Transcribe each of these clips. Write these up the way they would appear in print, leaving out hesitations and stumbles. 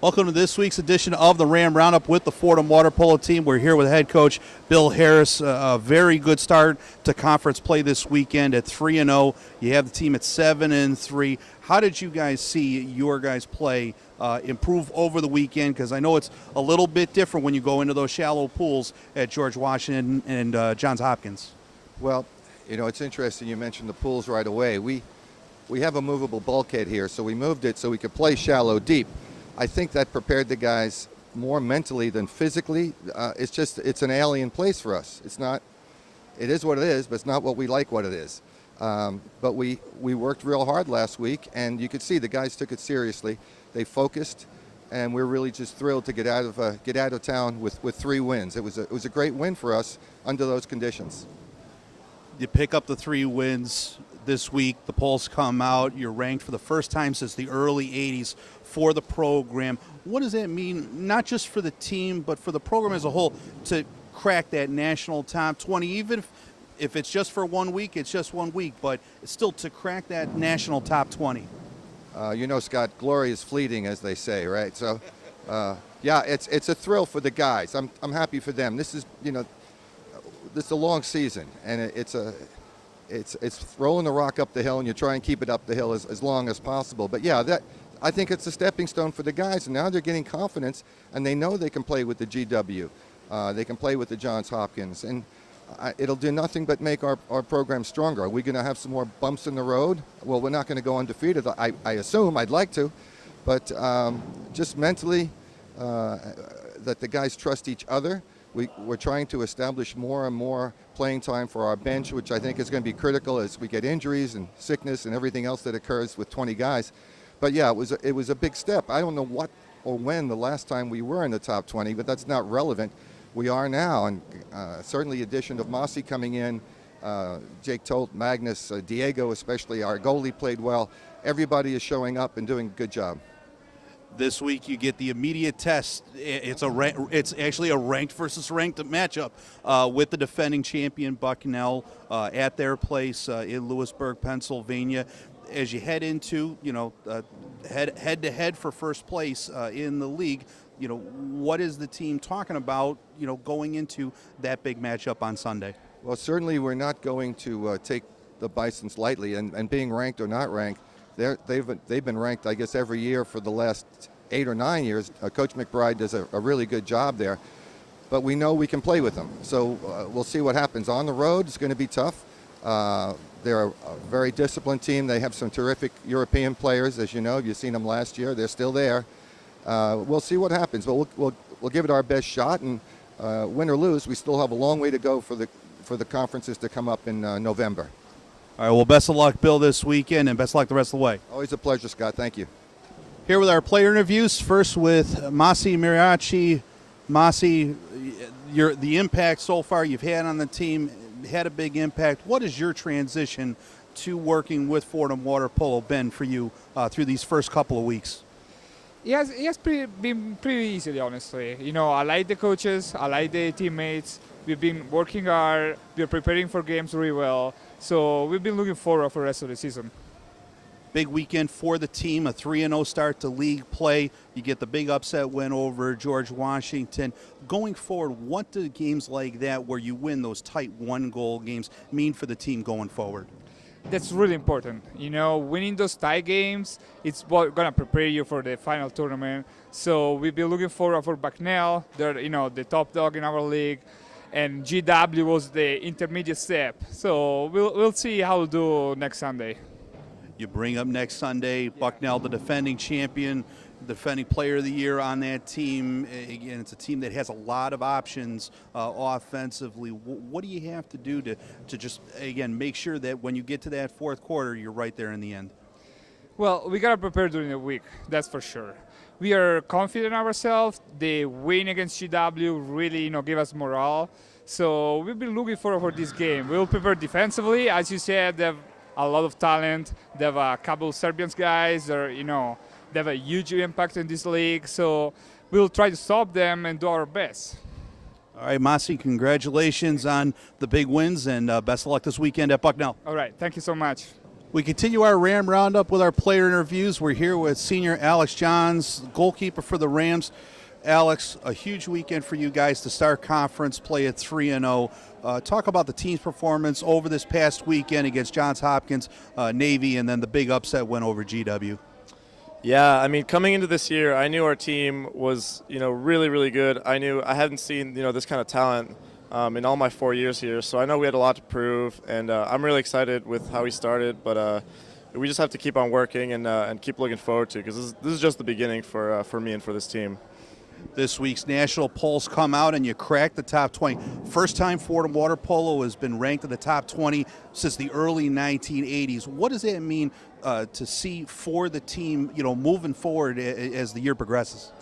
Welcome to this week's edition of the Ram Roundup with the Fordham Water Polo team. We're here with head coach Bill Harris. A very good start to conference play this weekend at 3-0. You have the team at 7-3. How did you guys see your guys play improve over the weekend? Because I know it's a little bit different when you go into those shallow pools at George Washington and Johns Hopkins. Well, you know, it's interesting you mentioned the pools right away. We have a movable bulkhead here, so we moved it so we could play shallow deep. I think that prepared the guys more mentally than physically. It's an alien place for us. It is what it is, but it's not what we like what it is. But we worked real hard last week, and you could see the guys took it seriously. They focused, and we're really just thrilled to get out of town with 3 wins. It was a great win for us under those conditions. You pick up the 3 wins this week. The polls come out. You're ranked for the first time since the early 80s for the program. What does that mean, not just for the team, but for the program as a whole, to crack that national top 20? Even if it's just for 1 week, it's just 1 week, but still to crack that national top 20. You know, Scott, glory is fleeting, as they say, right? So, yeah, it's a thrill for the guys. I'm happy for them. This is a long season, and it's rolling the rock up the hill, and you try and keep it up the hill as long as possible. But yeah, I think it's a stepping stone for the guys, and now they're getting confidence, and they know they can play with the GW. They can play with the Johns Hopkins, and it'll do nothing but make our program stronger. Are we going to have some more bumps in the road? Well, we're not going to go undefeated. I assume. I'd like to, but just mentally, that the guys trust each other. We're trying to establish more and more playing time for our bench, which I think is going to be critical as we get injuries and sickness and everything else that occurs with 20 guys. But yeah, it was a big step. I don't know what or when the last time we were in the top 20, but that's not relevant. We are now, and certainly the addition of Massey coming in, Jake Tolt, Magnus, Diego especially, our goalie played well. Everybody is showing up and doing a good job. This week you get the immediate test. It's actually a ranked versus ranked matchup with the defending champion Bucknell at their place in Lewisburg, Pennsylvania. As you head into, head to head for first place in the league, what is the team talking about, going into that big matchup on Sunday? Well, certainly we're not going to take the Bisons lightly, and being ranked or not ranked, they've been ranked, I guess, every year for the last 8 or 9 years. Coach McBride does a really good job there, but we know we can play with them. So we'll see what happens. On the road, it's going to be tough. They're a very disciplined team. They have some terrific European players, as you know. You've seen them last year. They're still there. We'll see what happens, but we'll give it our best shot, and win or lose, we still have a long way to go for the conferences to come up in November. All right, well, best of luck, Bill, this weekend, and best of luck the rest of the way. Always a pleasure, Scott. Thank you. Here with our player interviews, first with Massey Mirarchi. Massey, the impact so far you've had on the team, had a big impact. What has your transition to working with Fordham Water Polo been for you through these first couple of weeks? It has been pretty easy, honestly. I like the coaches, I like the teammates. We've been working hard, we're preparing for games really well. So we've been looking forward for the rest of the season. Big weekend for the team, a 3-0 start to league play. You get the big upset win over George Washington. Going forward, what do games like that where you win those tight 1-goal games mean for the team going forward? That's really important. Winning those tie games, it's going to prepare you for the final tournament. So we've been looking forward for Bucknell. They're, the top dog in our league. And GW was the intermediate step. So we'll see how we'll do next Sunday. You bring up next Sunday, Bucknell, the defending champion, defending player of the year on that team. Again, it's a team that has a lot of options offensively. What do you have to do to just, again, make sure that when you get to that fourth quarter, you're right there in the end? Well, we got to prepare during the week, that's for sure. We are confident in ourselves. The win against GW really, gave us morale. So we've been looking forward for this game. We'll prepare defensively. As you said, they have a lot of talent. They have a couple of Serbian guys. They have a huge impact in this league. So we'll try to stop them and do our best. All right, Massey, congratulations on the big wins, and best of luck this weekend at Bucknell. All right, thank you so much. We continue our Ram Roundup with our player interviews. We're here with senior Alex Jahns, goalkeeper for the Rams. Alex, a huge weekend for you guys to start conference play at 3-0. Talk about the team's performance over this past weekend against Johns Hopkins, Navy, and then the big upset win over GW. Yeah, I mean, coming into this year, I knew our team was, really, really good. I knew I hadn't seen, this kind of talent in all my 4 years here, so I know we had a lot to prove, and I'm really excited with how we started, but we just have to keep on working and keep looking forward to it, because this is just the beginning for me and for this team. This week's national polls come out and you cracked the top 20. First time Fordham water polo has been ranked in the top 20 since the early 1980s. What does that mean to see for the team, moving forward as the year progresses?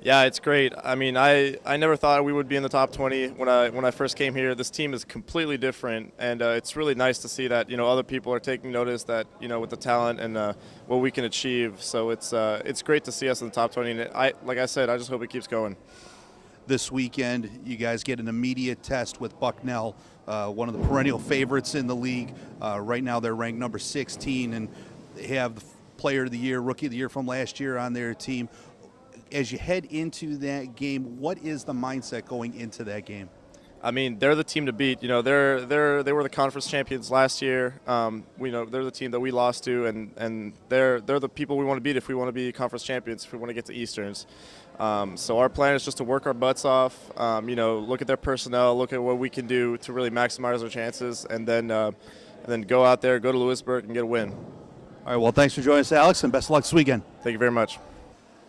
Yeah, it's great. I mean, I never thought we would be in the top 20 when I first came here. This team is completely different, and it's really nice to see that other people are taking notice that with the talent and what we can achieve. So it's great to see us in the top 20. And like I said, I just hope it keeps going. This weekend, you guys get an immediate test with Bucknell, one of the perennial favorites in the league. Right now, they're ranked number 16, and they have the Player of the Year, Rookie of the Year from last year on their team. As you head into that game, what is the mindset going into that game? I mean, they're the team to beat. They were the conference champions last year. They're the team that we lost to, and they're the people we want to beat if we want to be conference champions, if we want to get to Easterns. So our plan is just to work our butts off. Look at their personnel, look at what we can do to really maximize our chances, and then go out there, go to Lewisburg, and get a win. All right. Well, thanks for joining us, Alex, and best of luck this weekend. Thank you very much.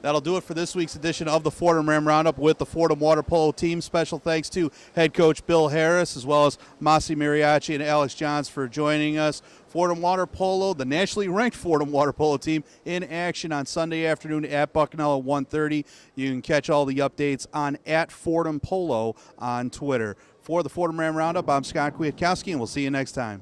That'll do it for this week's edition of the Fordham Ram Roundup with the Fordham Water Polo team. Special thanks to head coach Bill Harris, as well as Massey, Mirarchi, and Alex Jahns for joining us. Fordham Water Polo, the nationally ranked Fordham Water Polo team, in action on Sunday afternoon at Bucknell at 1:30. You can catch all the updates on @FordhamPolo on Twitter. For the Fordham Ram Roundup, I'm Scott Kwiatkowski, and we'll see you next time.